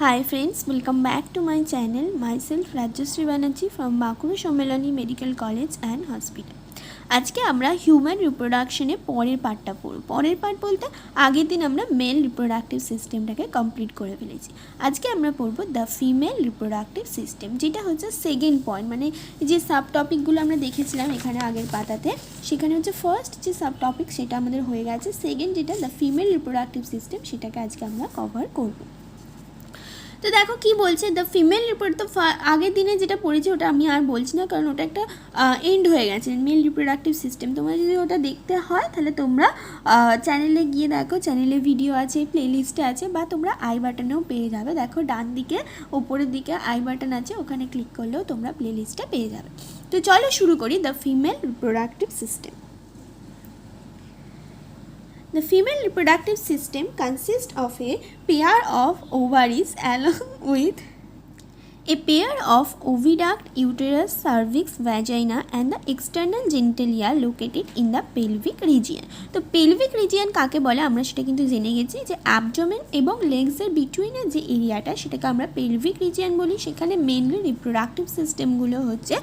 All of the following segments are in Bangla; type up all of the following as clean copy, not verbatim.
Hi friends, welcome back to my channel. Myself Rajyasree Banerjee from Bankura Sommeloni Medical College and Hospital. আজকে আমরা হিউম্যান রিপ্রোডাকশনে পরের পার্টটা পড়ব। পরের পার্ট বলতে আগের দিন আমরা মেল রিপ্রোডাক্টিভ সিস্টেমটাকে কমপ্লিট করে ফেলেছি। আজকে আমরা পড়ব দ্য ফিমেল রিপ্রোডাক্টিভ সিস্টেম, যেটা হচ্ছে সেকেন্ড পয়েন্ট। মানে যে সাব টপিকগুলো আমরা দেখেছিলাম এখানে আগের পাতাতে, সেখানে হচ্ছে ফার্স্ট যে সাব টপিক সেটা আমাদের হয়ে গেছে। সেকেন্ড যেটা দ্য ফিমেল রিপ্রোডাক্টিভ সিস্টেম, সেটাকে আজকে আমরা কভার করব। তো দেখো কি বলছে, দ্য ফিমেল রিপ্রোড। তো আগের দিনে যেটা পড়েছি ওটা আমি আর বলছি না, কারণ ওটা একটা এন্ড হয়ে গেছে মেল রিপ্রোডাক্টিভ সিস্টেম। তোমরা যদি ওটা দেখতে হয় তাহলে তোমরা চ্যানেলে গিয়ে দেখো, চ্যানেলে ভিডিও আছে, প্লেলিস্টে আছে, বা তোমরা আই বাটনেও পেয়ে যাবে। দেখো ডান দিকে ওপরের দিকে আই বাটন আছে, ওখানে ক্লিক করলেও তোমরা প্লেলিস্টে পেয়ে যাবে। তো চলো শুরু করি the female reproductive system. The female reproductive system consists of a pair of ovaries along with a pair of oviduct, uterus, cervix, vagina and the external genitalia located in the pelvic region. তো pelvic region কাকে বলে আমরা সেটা কিন্তু জেনে গেছি, যে অ্যাবডোমেন এবং লেগসের বিটুইনের যে এরিয়াটা সেটাকে আমরা pelvic region বলি। সেখানে মেনলি রিপ্রোডাক্টিভ সিস্টেমগুলো হচ্ছে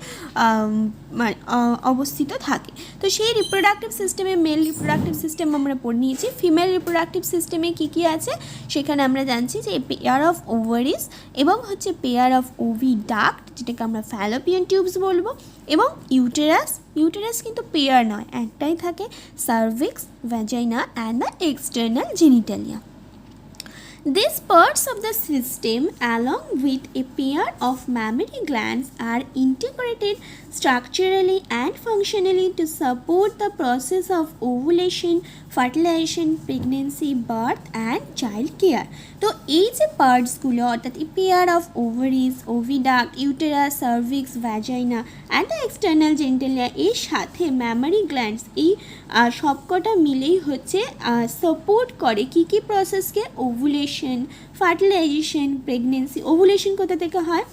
অবস্থিত থাকে। তো সেই রিপ্রোডাক্টিভ সিস্টেমে মেল রিপ্রোডাক্টিভ সিস্টেম আমরা পড়ে নিয়েছি। ফিমেল রিপ্রোডাক্টিভ সিস্টেমে কী কী আছে সেখানে আমরা জানছি যে পেয়ার অফ ওভারিস এবং হচ্ছে পেয়ার অফ ওভিডাক্ট, যেটাকে আমরা ফ্যালোপিয়ান টিউবস বলবো, এবং ইউটেরাস কিন্তু পেয়ার নয়, একটাই থাকে, cervix, vagina and the external genitalia. These parts of the system along with a pair of mammary glands are integrated structurally and functionally to support the process of ovulation, fertilization, pregnancy, birth and child care. তো এই যে পার্টসগুলো অর্থাৎ এই pair of ovaries, oviduct, uterus, cervix, vagina and the external genitalia, এর সাথে ম্যামারি গ্ল্যান্ডস, এই সবকটা মিলেই হচ্ছে সাপোর্ট করে কী কী প্রসেসকে, ওভুলেশন, ফার্টিলাইজেশন, প্রেগনেন্সি। ওভুলেশন কোথা থেকে হয়?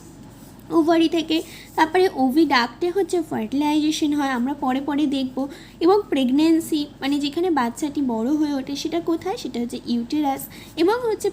ওভারি থেকে। তারপরে ওভিডাক্টে হচ্ছে ফার্টিলাইজেশন হয়, আমরা পরে পরে দেখব। এবং প্রেগনেন্সি মানে যেখানে বাচ্চাটি বড় হয়ে ওঠে সেটা কোথায়, সেটা হচ্ছে ইউটেরাস। এবং হচ্ছে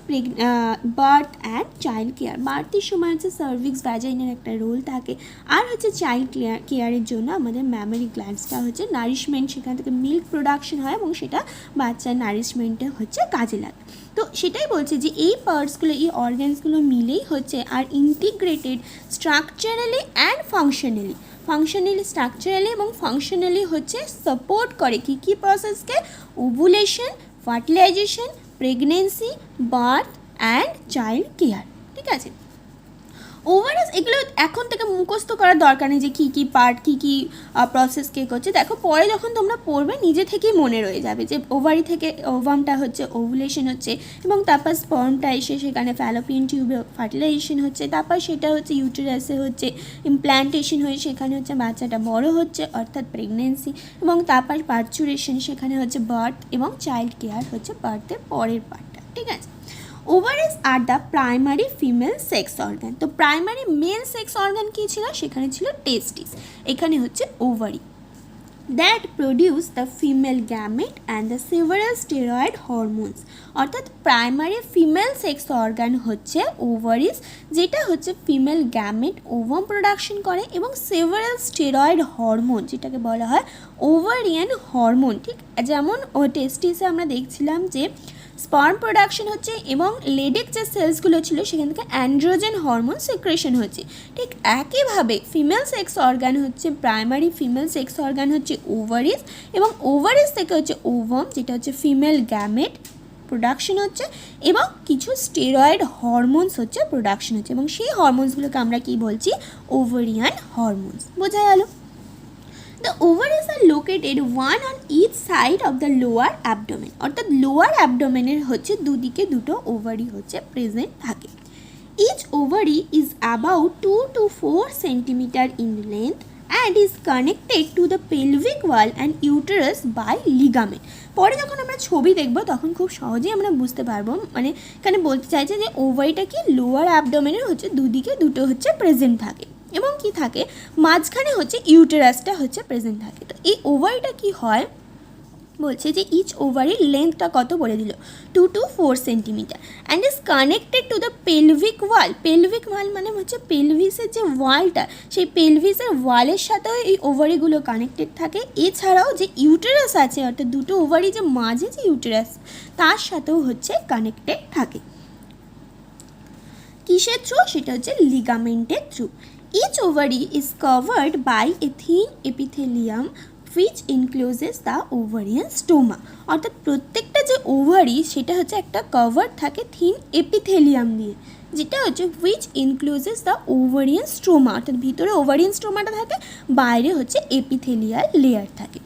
বার্থ অ্যান্ড চাইল্ড কেয়ার, বার্থের সময় হচ্ছে সার্ভিক্স, ভ্যাজাইনার একটা রোল থাকে। আর হচ্ছে চাইল্ড কেয়ারের জন্য আমাদের ম্যামারি গ্ল্যান্ডসটা হচ্ছে নারিশমেন্ট, সেখান থেকে মিল্ক প্রোডাকশন হয় এবং সেটা বাচ্চার নারিশমেন্টে হচ্ছে কাজে লাগে। তো সেটাই বলছে যে এই পার্টসগুলো, এই অর্গ্যানসগুলো মিলেই হচ্ছে আর integrated structurally and functionally structurally এবং ফাংশনালি হচ্ছে সাপোর্ট করে কী কী প্রসেসকে, ovulation, fertilisation, pregnancy, birth and child care. ঠিক আছে, ওভারঅল এগুলো এখন থেকে মুখস্থ করার দরকার নেই যে কী কী পার্ট, কী কী প্রসেস কে করছে। দেখো পরে যখন তোমরা পড়বে নিজে থেকেই মনে রয়ে যাবে যে ওভারি থেকে ওভামটা হচ্ছে ওভুলেশন হচ্ছে, এবং তারপর স্পার্মটা এসে সেখানে ফ্যালোপিয়ান টিউবে ফার্টিলাইজেশন হচ্ছে, তারপর সেটা হচ্ছে ইউটেরাসে হচ্ছে ইমপ্ল্যান্টেশন হয়ে সেখানে হচ্ছে বাচ্চাটা বড় হচ্ছে অর্থাৎ প্রেগনেন্সি, এবং তারপর পার্চুরেশন, সেখানে হচ্ছে বার্থ, এবং চাইল্ড কেয়ার হচ্ছে বার্থের পরের পার্টটা। ঠিক আছে, ovaries are the primary female sex organ. তো প্রাইমারি মেল সেক্স অর্গান কী ছিল, সেখানে ছিল টেস্টিস, এখানে হচ্ছে ovary. That produce the female gamete and the several steroid hormones. অর্থাৎ প্রাইমারি ফিমেল সেক্স অর্গান হচ্ছে ওভারিজ, যেটা হচ্ছে ফিমেল গ্যামেট ওভাম প্রোডাকশন করে, এবং সেভারাল স্টেরয়েড হরমোন যেটাকে বলা হয় ওভারিয়ান হরমোন। ঠিক যেমন ও টেস্টিসে আমরা দেখছিলাম যে স্পার্ম প্রোডাকশন হচ্ছে এবং লেডিক যে সেলসগুলো ছিল সেখান থেকে অ্যান্ড্রোজেন হরমোন সিক্রেশন হচ্ছে। ঠিক একইভাবে ফিমেল সেক্স অর্গান হচ্ছে, প্রাইমারি ফিমেল সেক্স অর্গান হচ্ছে ওভারিজ, এবং ওভারিজ থেকে হচ্ছে ওভাম যেটা হচ্ছে ফিমেল গ্যামেট প্রোডাকশন হচ্ছে, এবং কিছু স্টেরয়েড হরমোনস হচ্ছে প্রোডাকশন হচ্ছে, এবং সেই হরমোনসগুলোকে আমরা কি বলছি, ওভারিয়ান হরমোনস। বোঝা গেল? The ovaries are located one on each side of the lower abdomen. অর্থাৎ লোয়ার অ্যাবডোমেনের হচ্ছে দুদিকে দুটো ওভারি হচ্ছে প্রেজেন্ট থাকে। Each ovary is about 2 to 4 cm in length and is connected to the pelvic wall and uterus by ligament. পরে যখন আমরা ছবি দেখব তখন খুব সহজেই আমরা বুঝতে পারবো, মানে এখানে বলতে চাইছে যে ওভারিটা কি লোয়ার অ্যাবডোমেনের হচ্ছে দুদিকে দুটো হচ্ছে প্রেজেন্ট থাকে, এবং কি থাকে মাঝখানে হচ্ছে ইউটেরাসটা হচ্ছে প্রেজেন্ট থাকে। তো এই ওভারিটা কি হয়, বলছে যে ইচ ওভারির লেন্থটা কত বলে দিল 2 to 4 centimetre and is connected to the pelvic wall. Pelvic wall মানে হচ্ছে পেলভিসের যে ওয়ালটা, সেই পেলভিসের ওয়ালের সাথেও এই ওভারিগুলো কানেক্টেড থাকে। এছাড়াও যে ইউটেরাস আছে, অর্থাৎ দুটো ওভারি যে মাঝে যে ইউটেরাস, তার সাথেও হচ্ছে কানেক্টেড থাকে। কিসের থ্রু? সেটা হচ্ছে লিগামেন্টের through. Each ovary is covered by a thin epithelium which encloses the ovarian stoma। অর্থাৎ প্রত্যেকটা যে ওভারি সেটা হচ্ছে একটা কভার থাকে থিন এপিথেলিয়াম দিয়ে, যেটা হচ্ছে which encloses the ovarian stoma। অর্থাৎ ভিতরে ওভারিয়ান স্টোমাটা থাকে, বাইরে হচ্ছে এপিথেলিয়াল লেয়ার থাকে।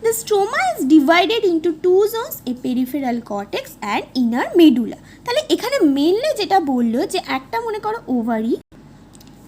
The stoma is divided into two zones, a peripheral cortex and inner medulla। তাহলে এখানে মেনলি যেটা বললো যে একটা মনে করো ওভারি,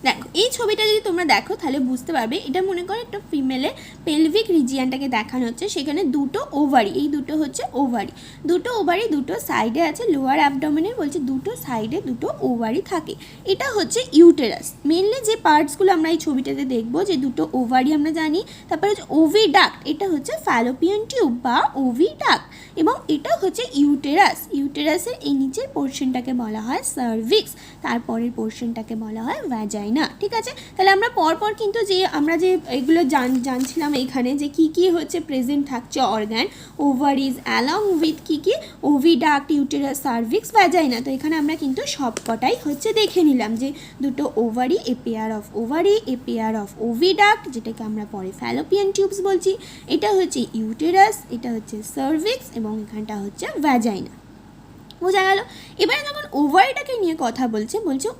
দেখো এই ছবিটা যদি তোমরা দেখো তাহলে বুঝতে পারবে, এটা মনে করো একটা ফিমেলের পেলভিক রিজিয়ানটাকে দেখানো হচ্ছে। সেখানে দুটো ওভারি, এই দুটো হচ্ছে ওভারি, দুটো ওভারি দুটো সাইডে আছে, লোয়ার অ্যাবডোমেনের বলছে দুটো সাইডে দুটো ওভারি থাকে। এটা হচ্ছে ইউটেরাস। মেনলি যে পার্টসগুলো আমরা এই ছবিটাতে দেখবো, যে দুটো ওভারি আমরা জানি, তারপরে হচ্ছে ওভিডাক্ট, এটা হচ্ছে ফ্যালোপিয়ান টিউব বা ওভিডাক্ট, এবং এটা হচ্ছে ইউটেরাস। ইউটেরাসের এই নিচের পোর্শনটাকে বলা হয় সার্ভিক্স, তারপরের পোর্শনটাকে বলা হয় ভ্যাজাইনা। ঠিক আছে, তাহলে আমরা পরপর কিন্তু যে আমরা যে এগুলো জানছিলাম এখানে যে কি কি হচ্ছে প্রেজেন্ট থাকছে অর্গান, ওভারিজ অ্যালং উইথ কি কি ওভিডাক্ট, ইউটেরাস, সার্ভিক্স, ভ্যাজাইনা। তো এখানে আমরা কিন্তু সবকটাই হচ্ছে দেখে নিলাম যে দুটো ovary, a pair of ovary, a pair of oviduct, যেটাকে আমরা পরে ফ্যালোপিয়ান টিউবস বলছি, এটা হচ্ছে ইউটেরাস, এটা হচ্ছে সার্ভিক্স, এবং এখানটা হচ্ছে ভ্যাজাইনা। বোঝা গেল? এবারে যখন ওভারিটাকে নিয়ে কথা বলছে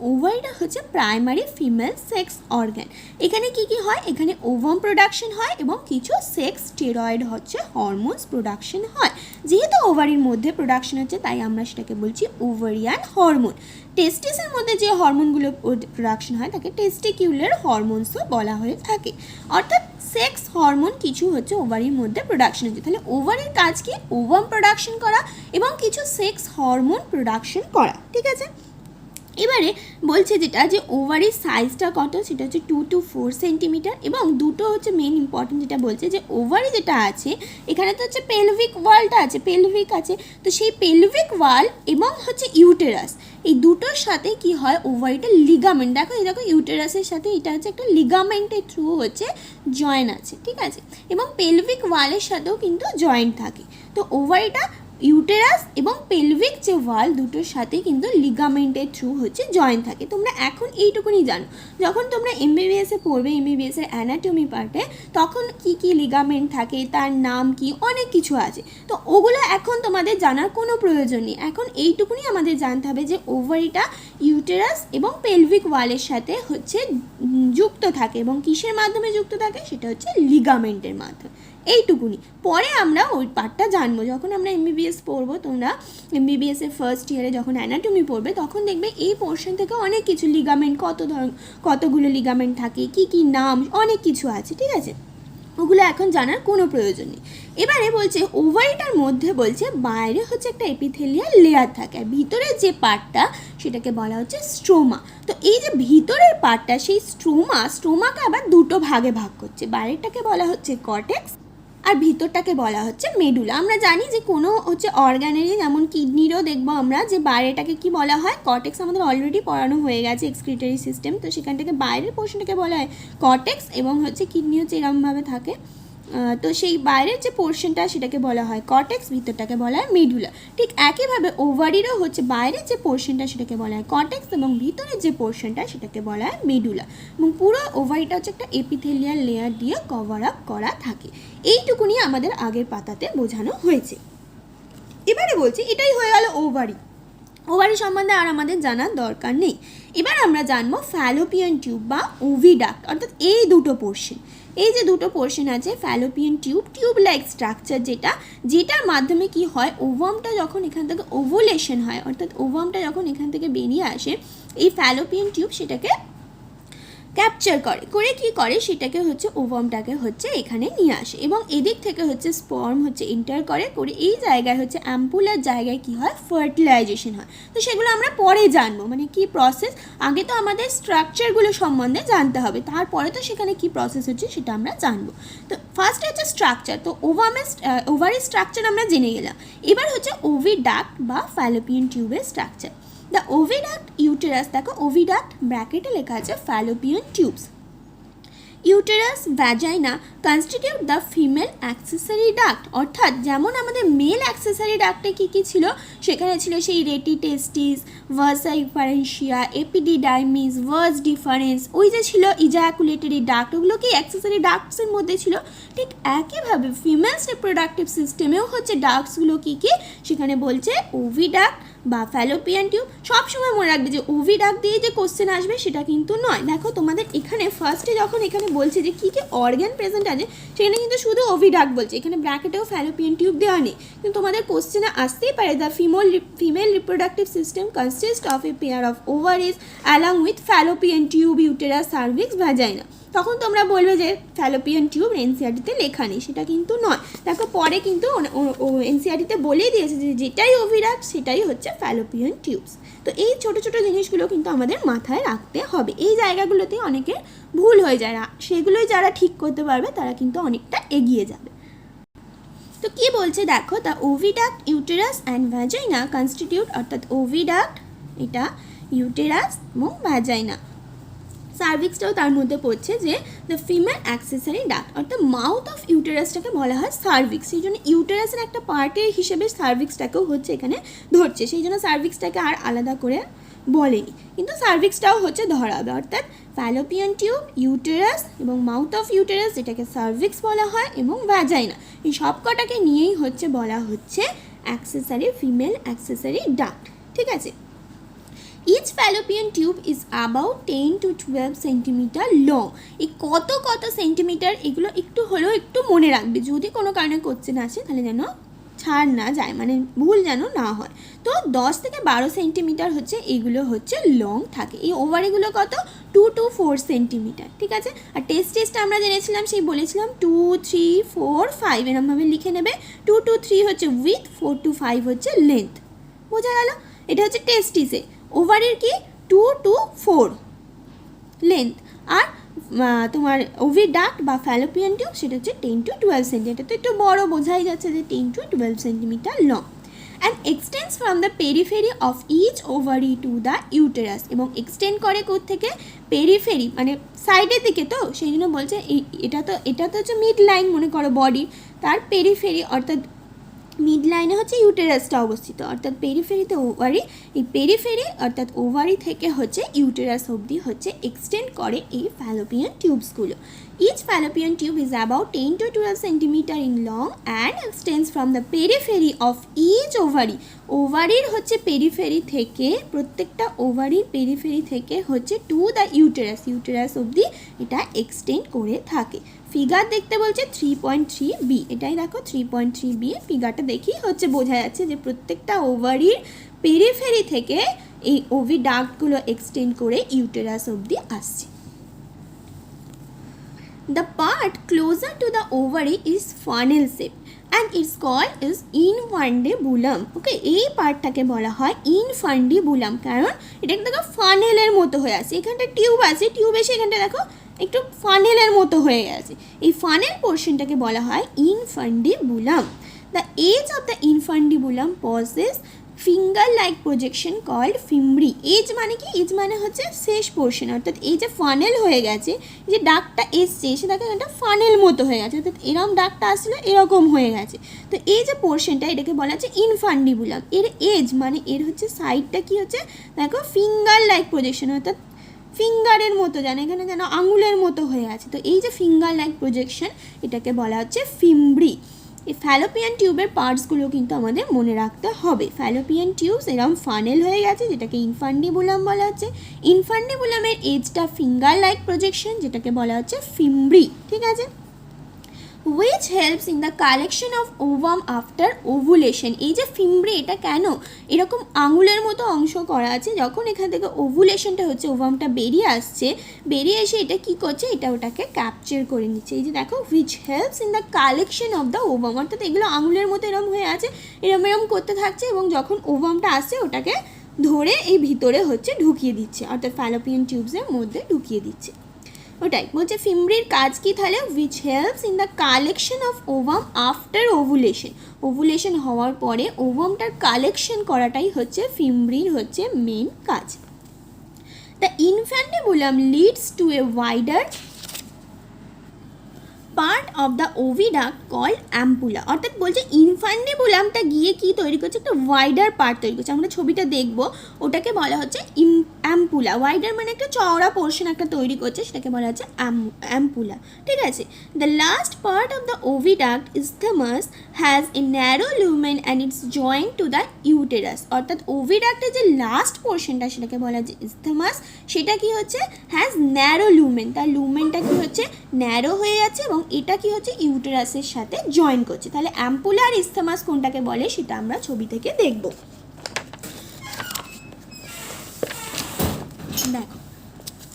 ওভারিটা হচ্ছে প্রাইমারি ফিমেল সেক্স অর্গান। এখানে কি কি হয়? এখানে ওভাম প্রোডাকশন হয় এবং কিছু সেক্স স্টেরয়েড হচ্ছে হরমোনস প্রোডাকশন হয়। যেহেতু ওভারির মধ্যে প্রোডাকশন হচ্ছে, তাই আমরা সেটাকে বলছি ওভারিয়ান হরমোন। টেস্টিসের মধ্যে যে হরমোনগুলো প্রোডাকশন হয় তাকে টেস্টিকিউলার হরমোনসও বলা হয়ে থাকে। অর্থাৎ সেক্স হরমোন কিছু হচ্ছে ওভারির মধ্যে প্রোডাকশন হচ্ছে। তাহলে ওভারির কাজ কি? ওভাম প্রোডাকশন করা এবং কিছু সেক্স হরমোন প্রোডাকশন করা। ঠিক আছে, এবারে বলছে যেটা যে ওভারির সাইজটা কত, সেটা হচ্ছে 2 to 4 সেন্টিমিটার, এবং দুটো হচ্ছে মেন ইম্পর্টেন্ট যেটা বলছে যে ওভারি যেটা আছে এখানে তো হচ্ছে পেলভিক ওয়ালটা আছে, পেলভিক আছে, তো সেই পেলভিক ওয়াল এবং হচ্ছে ইউটেরাস, এই দুটোর সাথে কি হয় ওভারিটা লিগামেন্ট, দেখো এই দেখো ইউটেরাসের সাথে এটা হচ্ছে একটা লিগামেন্টের থ্রু হচ্ছে জয়েন আছে। ঠিক আছে, এবং পেলভিক ওয়ালের সাথেও কিন্তু জয়েন্ট থাকে। তো ওভারিটা ইউটেরাস এবং পেলভিক যে ওয়াল দুটোর সাথে কিন্তু লিগামেন্টের থ্রু হচ্ছে জয়েন থাকে। তোমরা এখন এইটুকুনি জানো, যখন তোমরা এমবিবিএসে পড়বে, এমবিবিএসের অ্যানাটমি পার্টে, তখন কি কি লিগামেন্ট থাকে, তার নাম কি, অনেক কিছু আছে। তো ওগুলো এখন তোমাদের জানার কোনো প্রয়োজন নেই। এখন এইটুকুনি আমাদের জানতে হবে যে ওভারিটা ইউটেরাস এবং পেলভিক ওয়ালের সাথে হচ্ছে যুক্ত থাকে, এবং কিসের মাধ্যমে যুক্ত থাকে? সেটা হচ্ছে লিগামেন্টের মাধ্যমে। এইটুকুনি, পরে আমরা ওই পার্টটা জানবো যখন আমরা এমবিবিএস পড়বো। তোমরা এমবিবিএসের ফার্স্ট ইয়ারে যখন অ্যানাটমি পড়বে তখন দেখবে এই পোর্শন থেকে অনেক কিছু লিগামেন্ট, কতগুলো লিগামেন্ট থাকে, কি কি নাম, অনেক কিছু আছে। ঠিক আছে, ওগুলো এখন জানার কোনো প্রয়োজন নেই। এবারে বলছে ওভারিটার মধ্যে বলছে বাইরে হচ্ছে একটা এপিথেলিয়াল লেয়ার থাকে, আর ভিতরের যে পার্টটা সেটাকে বলা হচ্ছে স্ট্রোমা। তো এই যে ভিতরের পার্টটা, সেই স্ট্রোমাকে আবার দুটো ভাগে ভাগ করছে, বাইরেরটাকে বলা হচ্ছে কর্টেক্স আর ভিতরটাকে বলা হচ্ছে মেডুলা। আমরা জানি যে কোনো হচ্ছে অর্গানেরই, যেমন কিডনিরও দেখবো আমরা যে বাইরেটাকে কি বলা হয়, কর্টেক্স। আমাদের অলরেডি পড়ানো হয়ে গেছে এক্সক্রিটরি সিস্টেম, তো সেখান থেকে বাইরের পোর্শনটাকে বলা হয় কর্টেক্স, এবং হচ্ছে কিডনি হচ্ছে এরকমভাবে থাকে, তো সেই বাইরের যে পোর্শনটা সেটাকে বলা হয় কর্টেক্স, ভিতরটাকে বলা হয় মেডুলা। ঠিক একইভাবে ওভারিরও হচ্ছে বাইরের যে পোর্শনটা সেটাকে বলা হয় কর্টেক্স, এবং ভিতরের যে পোর্শনটা সেটাকে বলা হয় মেডুলা, এবং পুরো ওভারিটা হচ্ছে একটা এপিথেলিয়াল লেয়ার দিয়ে কভার আপ করা থাকে। এইটুকুনি আমাদের আগের পাতাতে বোঝানো হয়েছে। এবারে বলছি এটাই হয়ে গেল ওভারি। ওভারি সম্বন্ধে আর আমাদের জানার দরকার নেই। এবার আমরা জানবো ফ্যালোপিয়ান টিউব বা ওভিডাক্ট, অর্থাৎ এই দুটো পোর্শন, এই যে দুটো পোর্শন আছে ফ্যালোপিয়ান টিউব লাইক স্ট্রাকচার, যেটার মাধ্যমে কি হয়, ওভামটা যখন এখান থেকে ওভুলেশন হয়, অর্থাৎ ওভামটা যখন এখান থেকে বেরিয়ে আসে, এই ফ্যালোপিয়ান টিউব সেটাকে ক্যাপচার করে কি করে সেটাকে হচ্ছে ওভামটাকে হচ্ছে এখানে নিয়ে আসে এবং এদিক থেকে হচ্ছে স্পার্ম হচ্ছে এন্টার করে এই জায়গায় হচ্ছে অ্যাম্পুলার জায়গায় কি হয় ফার্টিলাইজেশন হয়। তো সেগুলো আমরা পরে জানবো, মানে কি প্রসেস, আগে তো আমাদের স্ট্রাকচারগুলো সম্বন্ধে জানতে হবে, তারপরে তো সেখানে কি প্রসেস হচ্ছে সেটা আমরা জানবো। তো ফার্স্ট হচ্ছে স্ট্রাকচার, তো ওভারের স্ট্রাকচার আমরা জেনে গেলাম। এবার হচ্ছে ওভিডাক্ট বা ফ্যালোপিয়ান টিউবের স্ট্রাকচার। The oviduct uterus, দেখো oviduct ব্র্যাকেটে লেখা আছে fallopian tubes. Uterus, vagina constitute the female accessory duct, অর্থাৎ যেমন আমাদের মেল অ্যাক্সেসরি ডাক্টে কী কী ছিল, সেখানে ছিল সেই রেটি টেস্টিস, ভার্সা ইফারেন্সিয়া, এপিডিডাইমিস, ভার্স ডিফারেন্স, ওই যে ছিল ইজাকুলেটরি ডাক্ট, ওগুলো কি অ্যাক্সেসরি ডাক্টসের মধ্যে ছিল। ঠিক একইভাবে ফিমেলস রিপ্রোডাক্টিভ সিস্টেমেও হচ্ছে ডাক্টসগুলো কী কী, সেখানে বলছে ওভিডাক্ট বা ফ্যালোপিয়ান টিউব। সবসময় মনে রাখবে যে ওভিডাক্ট দিয়ে যে কোশ্চেন আসবে সেটা কিন্তু নয়। দেখো তোমাদের এখানে ফার্স্টে যখন এখানে বলছে যে কী কী অর্গ্যান প্রেজেন্ট আছে, সেখানে কিন্তু শুধু ওভিডাক্ট বলছে, এখানে ব্র্যাকেটেও ফ্যালোপিয়ান টিউব দেওয়া নেই, কিন্তু তোমাদের কোশ্চেনে আসতেই পারে the female reproductive system consist of A pair of ovaries along with Fallopian tube, uterus, cervix, vagina. তখন তোমরা বলবে যে ফ্যালোপিয়ান টিউব এনসিআরটিতে লেখা নেই, সেটা কিন্তু নয়। দেখো পরে কিন্তু এনসিআরটিতে বলেই দিয়েছে যে যেটাই ওভিডাক্ট সেটাই হচ্ছে ফ্যালোপিয়ান টিউবস। তো এই ছোটো ছোটো জিনিসগুলো কিন্তু আমাদের মাথায় রাখতে হবে, এই জায়গাগুলোতে অনেকের ভুল হয়ে যায়, সেগুলোই যারা ঠিক করতে পারবে তারা কিন্তু অনেকটা এগিয়ে যাবে। তো কি বলছে দেখো, the oviduct, uterus and vagina constitute, অর্থাৎ ওভিডাক্ট এটা ইউটেরাস এবং ভ্যাজাইনা, সার্ভিক্সটাও তার মধ্যে পড়ছে, যে দ্য ফিমেল অ্যাক্সেসরি ডাক্ট, অর্থাৎ মাউথ অফ ইউটেরাসটাকে বলা হয় সার্ভিক্স, সেই জন্য ইউটেরাসের একটা পার্টের হিসেবে সার্ভিক্সটাকেও হচ্ছে এখানে ধরছে, সেই জন্য সার্ভিক্সটাকে আর আলাদা করে বলেনি, কিন্তু সার্ভিক্সটাও হচ্ছে ধরা হবে। অর্থাৎ ফ্যালোপিয়ান টিউব, ইউটেরাস এবং মাউথ অফ ইউটেরাস, যেটাকে সার্ভিক্স বলা হয়, এবং ভ্যাজাইনা, এই সবকটাকে নিয়েই হচ্ছে বলা হচ্ছে অ্যাক্সেসরি, ফিমেল অ্যাক্সেসরি ডাক্ট। ঠিক আছে, each fallopian tube is about 10 to 12 centimetre long. এই কত সেন্টিমিটার, এগুলো একটু হলেও একটু মনে রাখবে, যদি কোনো কারণে কোশ্চেন আসে তাহলে যেন ছাড় না যায়, মানে ভুল যেন না হয়। তো 10 থেকে 12 সেন্টিমিটার হচ্ছে এগুলো হচ্ছে লং থাকে। এই ওভারিগুলো কত, 2 to 4 সেন্টিমিটার। ঠিক আছে, আর টেস্টিসটা আমরা জেনেছিলাম, সেই বলেছিলাম 2, 3, 4, 5 এরমভাবে লিখে নেবে। 2 to 3 হচ্ছে উইথ, 4 to 5 হচ্ছে লেন্থ। বোঝা গেল, এটা হচ্ছে টেস্টিসে। ওভারির কি 2 to 4 লেন্থ, আর তোমার ওভিডাক্ট বা ফ্যালোপিয়ান টিউব সেটা হচ্ছে 10 to 12 সেন্টিমিটার। তো একটু বড় বোঝাই যাচ্ছে যে 10 to 12 centimetre long. And extends from the periphery of each ovary to the uterus, এবং এক্সটেন্ড করে কোত্থেকে, পেরিফেরি মানে সাইডের দিকে, তো সেই জন্য বলছে এটা তো হচ্ছে মিড লাইন মনে করো বডি, তার পেরিফেরি, অর্থাৎ মিড লাইনে হচ্ছে ইউটেরাসটা অবস্থিত, অর্থাৎ পেরিফেরিতে ওভারি, এই পেরিফেরি অর্থাৎ ওভারি থেকে হচ্ছে ইউটেরাস অবধি হচ্ছে এক্সটেন্ড করে এই ফ্যালোপিয়ান টিউবসগুলো। Each Fallopian tube is about 10 to 12 centimetre in long and extends from the periphery of each ovary. ওভারির হচ্ছে পেরিফেরি থেকে, প্রত্যেকটা ওভারির পেরিফেরি থেকে হচ্ছে টু দ্য ইউটেরাস অবধি এটা এক্সটেন্ড করে থাকে। ফিগার দেখতে বলছে 3.3b, এটাই দেখো 3.3b ফিগারটা দেখি হচ্ছে বোঝা যাচ্ছে যে প্রত্যেকটা ওভারির পেরিফেরি থেকে এই ওভিডাক্টগুলো এক্সটেন্ড করে ইউটেরাস অবধি আসছে। The part closer to the ovary is funnel shape and its called is infundibulum. ওকে, এই পার্টটাকে বলা হয় infundibulum, কারণ এটা দেখো ফানেলের মতো হয়ে আছে, এখানটা টিউব আছে, টিউব এসে এখানটা দেখো একটু ফানেলের মতো হয়ে গেছে, এই ফানেল পোর্শনটাকে বলা হয় infundibulum. The edge of the infundibulum possesses finger like projection called fimbriae. এজ মানে কি, এজ মানে হচ্ছে শেষ পোর্শন, অর্থাৎ এই যে ফানেল হয়ে গেছে, যে ডাকটা এসছে এসে দেখো একটা ফানেল মতো হয়ে গেছে, অর্থাৎ এরকম ডাকটা আসলে এরকম হয়ে গেছে। তো এই যে পোর্শনটা এটাকে বলা হচ্ছে ইনফান্ডিবুলাম। এর এজ মানে এর হচ্ছে সাইডটা কি হচ্ছে দেখো ফিঙ্গার লাইক প্রজেকশন, অর্থাৎ ফিঙ্গারের মতো যেন এখানে যেন আঙুলের মতো হয়ে আছে। তো এই যে ফিঙ্গার লাইক প্রজেকশন এটাকে বলা হচ্ছে ফিমব্রি। এই ফ্যালোপিয়ান টিউবের পার্টসগুলো কিন্তু আমাদের মনে রাখতে হবে। ফ্যালোপিয়ান টিউবস এরকম ফানেল হয়ে গেছে, যেটাকে ইনফান্ডিবুলাম বলা হচ্ছে। ইনফান্ডিবুলামের এজটা ফিঙ্গার লাইক প্রজেকশন, যেটাকে বলা হচ্ছে ফিমব্রি। ঠিক আছে, which helps in the collection of ovum after ovulation. এই যে ফিমব্রি, এটা কেন এরকম আঙুলের মতো অংশ করা আছে, যখন এখান থেকে ওভুলেশনটা হচ্ছে, ওভামটা বেরিয়ে আসছে, বেরিয়ে এসে এটা কি করছে, এটা ওটাকে ক্যাপচার করে নিচ্ছে। এই যে দেখো, which helps in the collection of the ovum, অর্থাৎ এগুলো আঙুলের মতো এরম হয়ে আছে, এরম করতে থাকছে, এবং যখন ওভামটা আসছে ওটাকে ধরে এই ভিতরে হচ্ছে ঢুকিয়ে দিচ্ছে, অর্থাৎ ফ্যালোপিয়ান টিউবসের মধ্যে ঢুকিয়ে দিচ্ছে। ওটাই বলছে ফিমব্রির কাজ কি তাহলে, which helps in the collection of ovum after ovulation. Ovulation হওয়ার পরে ওভামটার কালেকশন করাটাই হচ্ছে ফিমব্রির হচ্ছে মেন কাজ। The infundibulum leads to a wider part of the oviduct called ampulla, অর্থাৎ বলছে ইনফ্যান্টিবুলামটা গিয়ে কি তৈরি করছে, একটা ওয়াইডার পার্ট তৈরি করছে। আমরা ছবিটা দেখব, ওটাকে বলা হচ্ছে অ্যাম্পুলা। ওয়াইডার মানে একটা চওড়া পোর্শন একটা তৈরি করছে, সেটাকে বলা হচ্ছে অ্যাম্পুলা, ঠিক আছে। The last part of the oviduct isthmus has a narrow lumen and its joint to the uterus, অর্থাৎ ওভিডাক্টের যে লাস্ট পোর্শনটা সেটাকে বলা হচ্ছে ইসথেমাস, সেটা কি হচ্ছে, হ্যাজ ন্যারো লুমেন, তার লুমেনটা কি হচ্ছে ন্যারো হয়ে যাচ্ছে, এবং এটা কি হচ্ছে ইউটেরাসের সাথে জয়েন করছে। তাহলে অ্যাম্পুলা আর ইসথেমাস কোনটাকে বলে সেটা আমরা ছবি থেকে দেখব। দেখো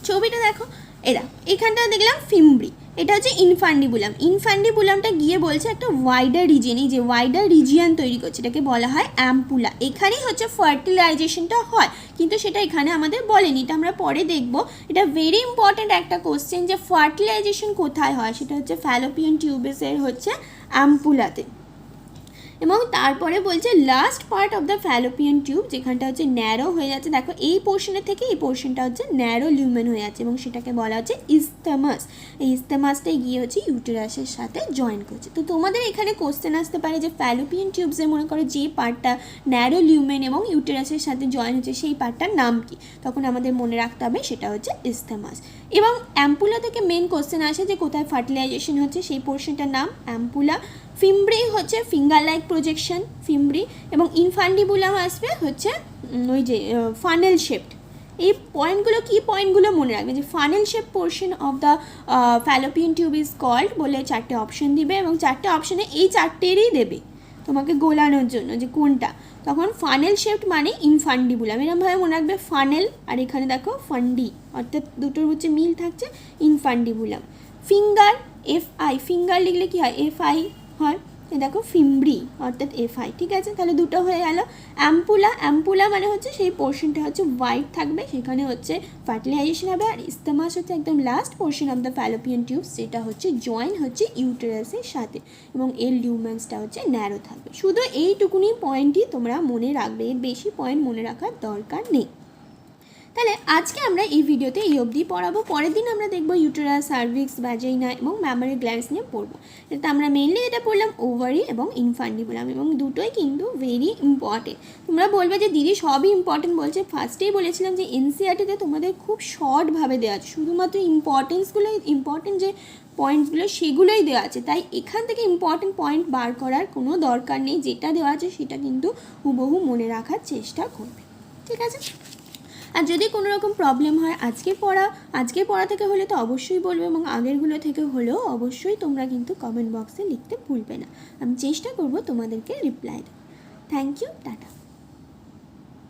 ছবিটা দেখো, এরা এখানটা দেখলাম ফিমব্রি, এটা হচ্ছে ইনফ্যান্টিবুলাম। ইনফ্যান্টিবুলামটা গিয়ে বলছে একটা ওয়াইডার রিজিয়ন, এই যে ওয়াইডার রিজিয়ন তৈরি করছে, এটাকে বলা হয় অ্যাম্পুলা। এখানেই হচ্ছে ফার্টিলাইজেশনটা হয়, কিন্তু সেটা এখানে আমাদের বলেনি, এটা আমরা পরে দেখব। এটা ভেরি ইম্পর্ট্যান্ট একটা কোশ্চেন, যে ফার্টিলাইজেশন কোথায় হয়, সেটা হচ্ছে ফ্যালোপিয়ান টিউবেসের হচ্ছে অ্যাম্পুলাতে। এবং তারপরে বলছে last part of the fallopian tube, যেখানটা হচ্ছে ন্যারো হয়ে যাচ্ছে, দেখো এই পোর্শনের থেকে এই পোর্শনটা হচ্ছে ন্যারো লিউমেন হয়ে যাচ্ছে, এবং সেটাকে বলা হচ্ছে ইসথেমাস। এই ইসথেমাসটাই গিয়ে হচ্ছে ইউটেরাসের সাথে জয়েন করছে। তো তোমাদের এখানে কোশ্চেন আসতে পারে যে ফ্যালোপিয়ান টিউবসে মনে করো যে পার্টটা ন্যারো লিউমেন এবং ইউটেরাসের সাথে জয়েন হচ্ছে সেই পার্টটার নাম কি, তখন আমাদের মনে রাখতে হবে সেটা হচ্ছে ইসথেমাস। এবং অ্যাম্পুলা থেকে মেন কোশ্চেন আসে যে কোথায় ফার্টিলাইজেশন হচ্ছে, সেই পোর্শনটার নাম অ্যাম্পুলা। ফিমব্রি হচ্ছে ফিঙ্গার লাইক প্রজেকশন ফিমব্রি, এবং ইনফ্যান্টিবুলাম আসবে হচ্ছে ওই যে ফানেল শেপড। এই পয়েন্টগুলো কি পয়েন্টগুলো মনে রাখবে, যে funnel shape portion of the fallopian tube is called বলে চারটে অপশন দিবে, এবং চারটে অপশনে এই চারটেরই দেবে তোমাকে গোলানোর জন্য যে কোনটা, তখন ফানেল শেপড মানে ইনফ্যান্টিবুলাম, এরকমভাবে মনে রাখবে ফানেল, আর এখানে দেখো ফান্ডি, অর্থাৎ দুটোর হচ্ছে মিল থাকছে, ইনফ্যান্টিবুলাম। ফিঙ্গার FI, ফিঙ্গার লিখলে কি হয়, FI হয়, দেখো ফিমব্রি অর্থাৎ FI, ঠিক আছে, তাহলে দুটো হয়ে গেল। অ্যাম্পুলা, অ্যাম্পুলা মানে হচ্ছে সেই পোর্শনটা হচ্ছে হোয়াইট থাকবে, সেখানে হচ্ছে ফার্টিলাইজেশন হবে। আর ইসথেমাস হচ্ছে একদম last portion of the fallopian tube, সেটা হচ্ছে জয়েন হচ্ছে ইউটেরাসের সাথে, এবং এর লিউমেন্সটা হচ্ছে ন্যারো থাকবে। শুধু এইটুকুনি পয়েন্টই তোমরা মনে রাখবে, এর বেশি পয়েন্ট মনে রাখার দরকার নেই। তাহলে আজকে আমরা এই ভিডিওতে এই অবধি পড়াবো, পরের দিন আমরা দেখবো ইউটেরাস, সার্ভিক্স, ভ্যাজাইনা এবং ম্যামারি গ্ল্যান্ডস নিয়ে পড়বো। এটা আমরা মেনলি এটা পড়লাম ওভারি এবং ইনফ্যান্টিবুলাম, এবং দুটোই কিন্তু ভেরি ইম্পর্টেন্ট। তোমরা বলবে যে দিদি সবই ইম্পর্টেন্ট বলছে, ফার্স্টেই বলেছিলাম যে এনসিইআরটিতে তোমাদের খুব শর্টভাবে দেওয়া আছে, শুধুমাত্র ইম্পর্টেন্ট যে পয়েন্টগুলো সেগুলোই দেওয়া আছে, তাই এখান থেকে ইম্পর্টেন্ট পয়েন্ট বার করার কোনো দরকার নেই, যেটা দেওয়া আছে সেটা কিন্তু হুবহু মনে রাখার চেষ্টা করবে, ঠিক আছে। আর যদি কোনো রকম প্রবলেম হয় আজকের পড়া থেকে হলে তো অবশ্যই বলবে, এবং আগেরগুলো থেকে হলেও অবশ্যই তোমরা কিন্তু কমেন্ট বক্সে লিখতে ভুলবে না, আমি চেষ্টা করব তোমাদেরকে রিপ্লাই দেবো। Thank you, tata.